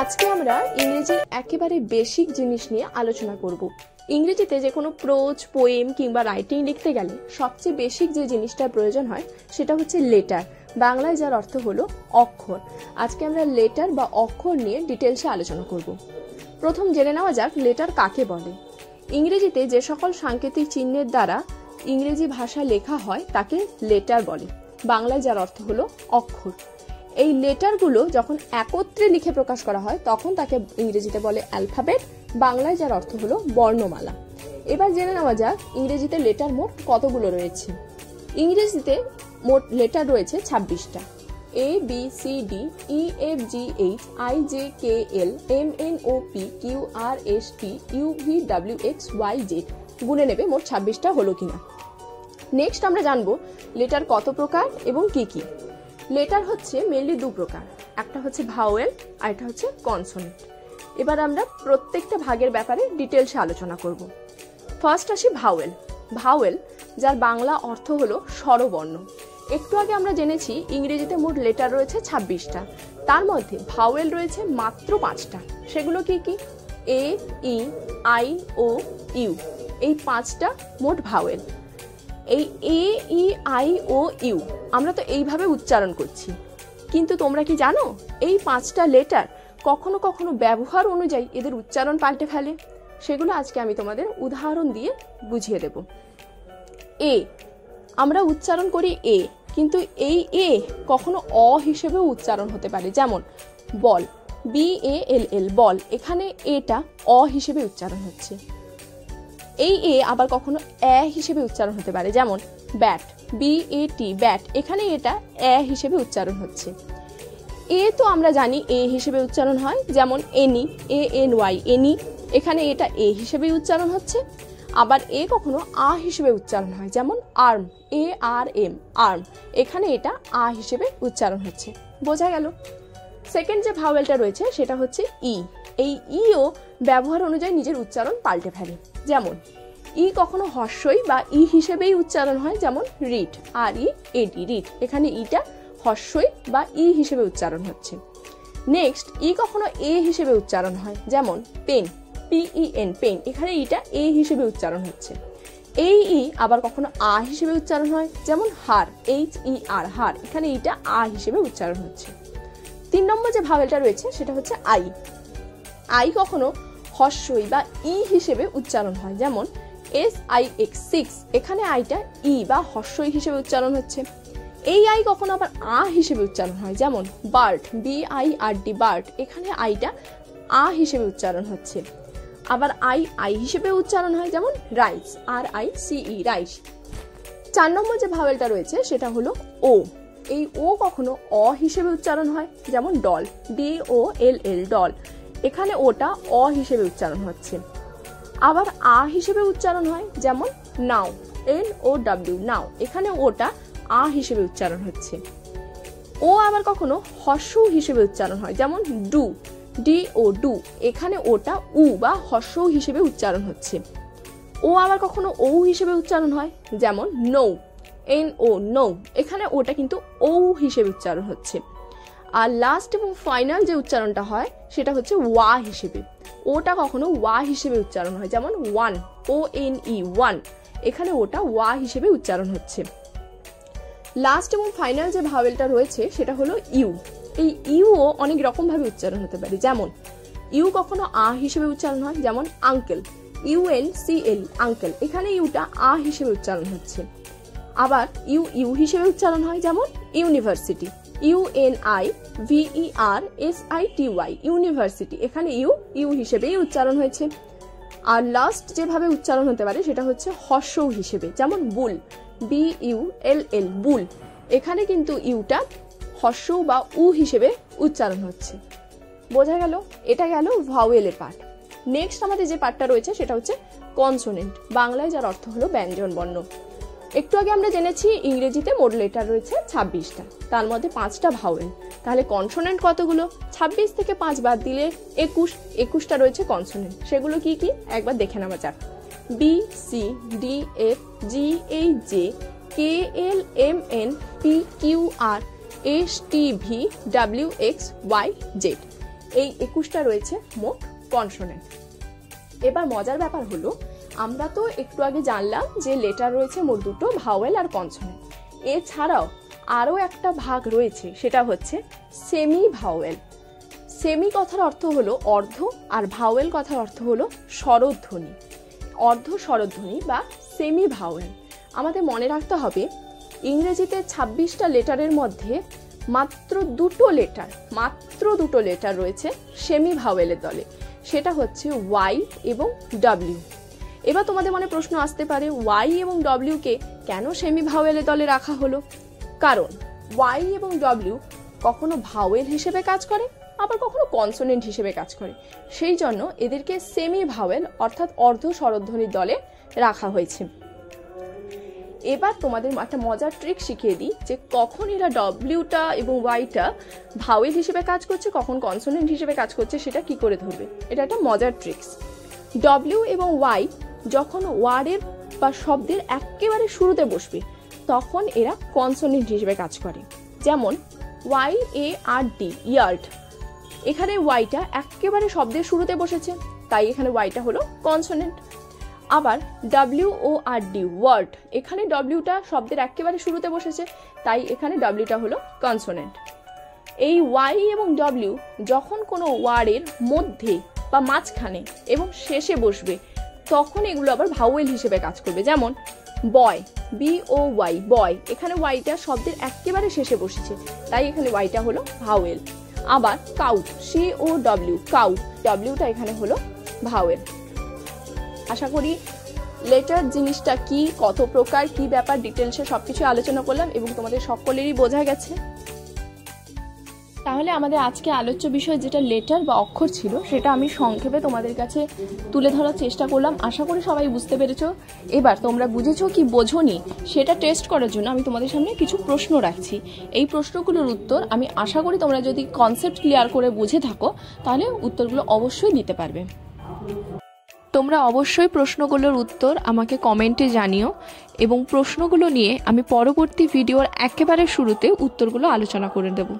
আজকে আমরা ইংরেজির একেবারে বেসিক জিনিস নিয়ে আলোচনা করব। ইংরেজিতে যে কোনো প্রোজ, পোয়েম কিংবা রাইটিং লিখতে গেলে সবচেয়ে বেসিক যে জিনিসটার প্রয়োজন হয় সেটা হচ্ছে লেটার, বাংলায় যার অর্থ হলো অক্ষর। আজকে আমরা লেটার বা অক্ষর নিয়ে ডিটেলসে আলোচনা করব। প্রথম জেনে নেওয়া যাক লেটার কাকে বলে। ইংরেজিতে যে সকল সাংকেতিক চিহ্নের দ্বারা ইংরেজি ভাষা লেখা হয় তাকে লেটার বলে, বাংলায় যার অর্থ হলো অক্ষর। এই লেটারগুলো যখন একত্রে লিখে প্রকাশ করা হয় তখন তাকে ইংরেজিতে বলে অ্যালফাবেট, বাংলায় যার অর্থ হলো বর্ণমালা। এবার জেনে নেওয়া যাক ইংরেজিতে লেটার মোট কতগুলো রয়েছে। ইংরেজিতে মোট লেটার রয়েছে 26টা। A, B, C, D, E, F, G, H, I, J, K, L, M, N, O, P, Q, R, S, T, U, V, W, X, Y, Z। গুনে নেবে মোট 26টা হলো কিনা। নেক্সট আমরা জানবো লেটার কত প্রকার এবং কি কি। লেটার হচ্ছে মেনলি দু প্রকার, একটা হচ্ছে ভাওয়েল আর একটা হচ্ছে কনসোনেন্ট। এবার আমরা প্রত্যেকটা ভাগের ব্যাপারে ডিটেলসে আলোচনা করব। ফার্স্ট আসি ভাওয়েল। ভাওয়েল যার বাংলা অর্থ হলো স্বরবর্ণ। একটু আগে আমরা জেনেছি ইংরেজিতে মোট লেটার রয়েছে 26টা, তার মধ্যে ভাওয়েল রয়েছে মাত্র 5টা। সেগুলো কি কি? এ, ই, আই, ও, ইউ, এই 5টা মোট ভাওয়েল। এই এ, ই, আই, ও, ইউ আমরা তো এইভাবে উচ্চারণ করছি, কিন্তু তোমরা কি জানো এই 5টা লেটার কখনো কখনো ব্যবহার অনুযায়ী এদের উচ্চারণ পাল্টে ফেলে। সেগুলো আজকে আমি তোমাদের উদাহরণ দিয়ে বুঝিয়ে দেব। এ আমরা উচ্চারণ করি এ, কিন্তু এই এ কখনো অ হিসেবেও উচ্চারণ হতে পারে। যেমন বল, BALL বল, এখানে এটা অ হিসেবে উচ্চারণ হচ্ছে। এই এ আবার কখনো এ হিসেবে উচ্চারণ হতে পারে। যেমন ব্যাট, BAT ব্যাট, এখানে এটা এ হিসেবে উচ্চারণ হচ্ছে। এ তো আমরা জানি এ হিসেবে উচ্চারণ হয়, যেমন এনি, ANY এনি, এখানে এটা এ হিসেবে উচ্চারণ হচ্ছে। আবার এ কখনো আ হিসেবে উচ্চারণ হয়, যেমন আর্ম, ARM আর্ম, এখানে এটা আ হিসেবে উচ্চারণ হচ্ছে। বোঝা গেল? সেকেন্ড যে ভাওয়েলটা রয়েছে সেটা হচ্ছে ই। এই ইও ব্যবহার অনুযায়ী নিজের উচ্চারণ পাল্টে ফেলে। যেমন ই কখনো হর্ষই বা ই হিসেবেই উচ্চারণ হয়, যেমন রিড, READ রিড, এখানে ইটা হর্ষই বা ই হিসেবে উচ্চারণ হচ্ছে। নেক্সট ই কখনো এ হিসেবে উচ্চারণ হয়, যেমন পেন, PEN পেন, এখানে ইটা এ হিসেবে উচ্চারণ হচ্ছে। এই ই আবার কখনো আ হিসেবে উচ্চারণ হয়, যেমন হার, HER হার, এখানে ইটা আ হিসেবে উচ্চারণ হচ্ছে। 3 নম্বর যে ভাওয়েলটা রয়েছে সেটা হচ্ছে আই। আই কখনো হর্ষই বা ই হিসেবে উচ্চারণ হয়, যেমন SIX 6, এখানে আইটা ই বা হর্ষই হিসেবে উচ্চারণ হচ্ছে। এই আই কখনো আবার আ হিসেবে উচ্চারণ হয়, যেমন বার্ড, BIRD বার্ড, এখানে আইটা আ হিসেবে উচ্চারণ হচ্ছে। আবার আই হিসেবে উচ্চারণ হয়, যেমন রাইস, RICE রাইস। 4 নম্বর যে ভাওয়েলটা রয়েছে সেটা হলো ও। এই ও কখনো অ হিসেবে উচ্চারণ হয়, যেমন ডল, DOLL ডল, এখানে ওটা অ হিসেবে উচ্চারণ হচ্ছে। আবার আ হিসেবে উচ্চারণ হয়, যেমন নাও, NOW নাও, এখানে ওটা আ হিসেবে উচ্চারণ হচ্ছে। ও আবার কখনো হর্ষ হিসেবে উচ্চারণ হয়, যেমন ডু, DO ডু, এখানে ওটা উ বা হর্ষ হিসেবে উচ্চারণ হচ্ছে। ও আবার কখনো ও হিসেবে উচ্চারণ হয়, যেমন নো, NO নো, এখানে ওটা কিন্তু ও হিসেবে উচ্চারণ হচ্ছে। আর লাস্ট এবং ফাইনাল যে উচ্চারণটা হয় সেটা হচ্ছে ওয়া হিসেবে। ওটা কখনো ওয়া হিসেবে উচ্চারণ হয়, যেমন ওয়ান, ONE ওয়ান, এখানে ওটা ওয়া হিসেবে উচ্চারণ হচ্ছে। লাস্ট এবং ফাইনাল যে ভাওয়েলটা রয়েছে সেটা হলো ইউ। এই ইউও অনেক রকম ভাবে উচ্চারণ হতে পারে। যেমন ইউ কখনো আ হিসেবে উচ্চারণ হয়, যেমন আঙ্কেল, UNCL আঙ্কেল, এখানে ইউটা আ হিসেবে উচ্চারণ হচ্ছে। আবার ইউ হিসেবে উচ্চারণ হয়, যেমন ইউনিভার্সিটি, UNIVERSITY ইউনিভার্সিটি, এখানে ইউ হিসেবেই উচ্চারণ হয়েছে। আর লাস্ট যেভাবে উচ্চারণ হতে পারে সেটা হচ্ছে হর্ষ হিসেবে, যেমন বুল, BULL বুল, এখানে কিন্তু ইউটা হর্ষ বা উ হিসেবে উচ্চারণ হচ্ছে। বোঝা গেল? এটা গেল ভাওয়েলের পার্ট। নেক্সট আমাদের যে পার্টটা রয়েছে সেটা হচ্ছে কনসোনেন্ট, বাংলায় যার অর্থ হলো ব্যঞ্জন বর্ণ। একটু আগে আমরা জেনেছি ইংরেজিতে মোট লেটার রয়েছে 26টা, তার মধ্যে 5টা ভাওয়েল। তাহলে কনসোনেন্ট কতগুলো? 26 থেকে 5 বাদ দিলে 21টা রয়েছে কনসোনেন্ট। সেগুলো কি কি একবার দেখে নেওয়া যাক। B, C, D, F, G, H, J, K, L, M, N, P, Q, R, S, T, V, W, X, Y, Z। এই 21টা রয়েছে মোট কনসোনেন্ট। এবার মজার ব্যাপার হলো, আমরা তো একটু আগে জানলাম যে লেটার রয়েছে মোট দুটো, ভাওয়েল আর কনসোনেন্ট। এছাড়াও আরও একটা ভাগ রয়েছে, সেটা হচ্ছে সেমি ভাওয়েল। সেমি কথার অর্থ হলো অর্ধ, আর ভাওয়েল কথার অর্থ হলো স্বরধ্বনি। অর্ধ স্বরধ্বনি বা সেমি ভাওয়েল। আমাদের মনে রাখতে হবে, ইংরেজিতে 26টা লেটারের মধ্যে মাত্র দুটো লেটার রয়েছে সেমি ভাওয়েলের দলে, সেটা হচ্ছে ওয়াই এবং ডব্লিউ। এবার তোমাদের মনে প্রশ্ন আসতে পারে, ওয়াই এবং ডব্লিউকে কেন সেমি ভাওয়েলের দলে রাখা হলো? কারণ ওয়াই এবং ডব্লিউ কখনো ভাওয়েল হিসেবে কাজ করে, আবার কখনো কনসোনেন্ট হিসেবে কাজ করে, সেই জন্য এদেরকে সেমি ভাওয়েল অর্থাৎ অর্ধ স্বরধ্বনির দলে রাখা হয়েছে। এবার তোমাদের একটা মজার ট্রিক শিখিয়ে দিই যে কখন এরা ডব্লিউটা এবং ওয়াইটা ভাওয়েল হিসেবে কাজ করছে, কখন কনসোনেন্ট হিসেবে কাজ করছে, সেটা কি করে ধরবে। এটা একটা মজার ট্রিক্স। ডব্লিউ এবং ওয়াই যখন ওয়ার্ডের বা শব্দের একেবারে শুরুতে বসবে, তখন এরা কনসোনেন্ট হিসেবে কাজ করে। যেমন YARD, ইয়ার্ড, এখানে ওয়াইটা একেবারে শব্দের শুরুতে বসেছে, তাই এখানে ওয়াইটা হলো কনসোনেন্ট। আবার WORD, ওয়ার্ড, এখানে ডব্লিউটা শব্দের একেবারে শুরুতে বসেছে, তাই এখানে ডব্লিউটা হলো কনসোনেন্ট। এই ওয়াই এবং ডব্লিউ যখন কোনো ওয়ার্ডের মধ্যে বা মাঝখানে এবং শেষে বসবে, তখন এগুলো আবার ভাওয়েল হিসেবে কাজ করবে। যেমন বয়, BOY, বয়, এখানে ওয়াইটা শব্দের একেবারে শেষে বসেছে, তাই এখানে ওয়াইটা হলো ভাওয়েল। আবার কাউ, COW, কাউ, ডব্লিউটা এখানে হলো ভাওয়েল। আশা করি লেটার জিনিসটা কি, কত প্রকার, কি ব্যাপার, ডিটেলসে সবকিছু আলোচনা করলাম এবং তোমাদের সকলেরই বোঝা গেছে। তাহলে আমাদের আজকে আলোচ্য বিষয় যেটা লেটার বা অক্ষর ছিল, সেটা আমি সংক্ষেপে তোমাদের কাছে তুলে ধরার চেষ্টা করলাম। আশা করি সবাই বুঝতে পেরেছো। এবার তোমরা বুঝেছো কি বোঝোনি সেটা টেস্ট করার জন্য আমি তোমাদের সামনে কিছু প্রশ্ন রাখছি। এই প্রশ্নগুলোর উত্তর আমি আশা করি তোমরা যদি কনসেপ্ট ক্লিয়ার করে বুঝে থাকো, তাহলে উত্তরগুলো অবশ্যই দিতে পারবে। তোমরা অবশ্যই প্রশ্নগুলোর উত্তর আমাকে কমেন্টে জানিও, এবং প্রশ্নগুলো নিয়ে আমি পরবর্তী ভিডিওর একেবারে শুরুতে উত্তরগুলো আলোচনা করে দেব।